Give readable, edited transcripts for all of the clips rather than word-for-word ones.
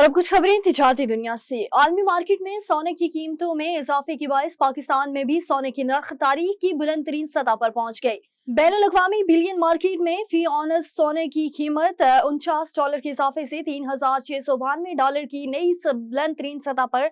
और अब कुछ खबरें तिजारती दुनिया से। आलमी मार्केट में सोने की कीमतों में इजाफे के बायस पाकिस्तान में भी सोने की नर्ख तारीख की बुलंद तरीन सतह पर पहुंच गई। बैनुल अक़वामी बिलियन मार्केट में फी ऑनस सोने की कीमत $49 के इजाफे से $3,692 की नई बुलंद तरीन सतह पर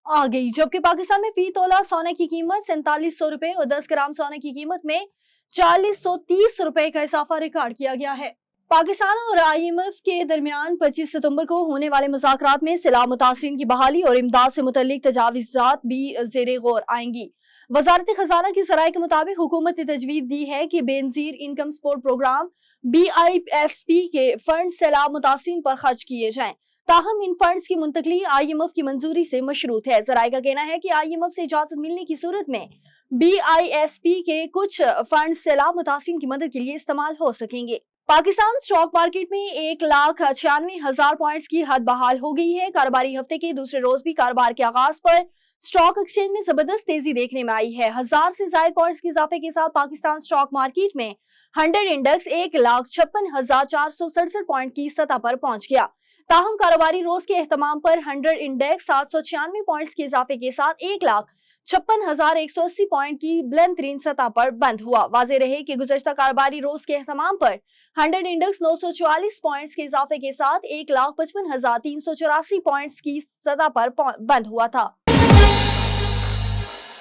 आ गई, जबकि पाकिस्तान में फी तोला सोने की कीमत $4700 और 10 ग्राम सोने की कीमत में $4030 का इजाफा रिकॉर्ड किया गया है। पाकिस्तान और IMF के दरमियान 25 सितंबर को होने वाले मुज़ाकरात में सैलाब मुतासरीन की बहाली और इमदाद से मुतल्लिक तजावीज़ात भी ज़ेरे गौर आएंगी। वज़ारत खजाना की ज़राए के मुताबिक हुकूमत ने तजवीज़ दी है कि Benazir income support programme BISP के फंड सैलाब मुतासरीन पर खर्च किए जाएं। ताहम इन फंड्स की मुंतकली IMF की मंजूरी से मशरूत है। ज़राए का कहना है कि IMF से इजाज़त मिलने की सूरत में BISP के कुछ फंड सैलाब मुतासरीन की मदद के लिए इस्तेमाल हो सकेंगे। पाकिस्तान स्टॉक मार्केट में 1,96,000 पॉइंट्स की हद बहाल हो गई है। कारोबारी हफ्ते के दूसरे रोज भी कारोबार के आगाज पर स्टॉक एक्सचेंज में जबरदस्त तेजी देखने में आई है। 1000 से ज्यादा पॉइंट्स के इजाफे के साथ पाकिस्तान स्टॉक मार्केट में 100 इंडेक्स 1,56,467 पॉइंट की सतह पर पहुंच गया। ताहम कारोबारी रोज के एहतमाम पर 100 इंडेक्स 796 पॉइंट्स के इजाफे के साथ 1,56,180 पॉइंट की बुलंद तरीन सतह पर बंद हुआ। वाज़ेह रहे कि गुज़श्ता कारोबारी रोज के एहतमाम पर 100 इंडेक्स 944 पॉइंट्स के इजाफे के साथ 1,55,384 पॉइंट्स की सतह पर बंद हुआ था।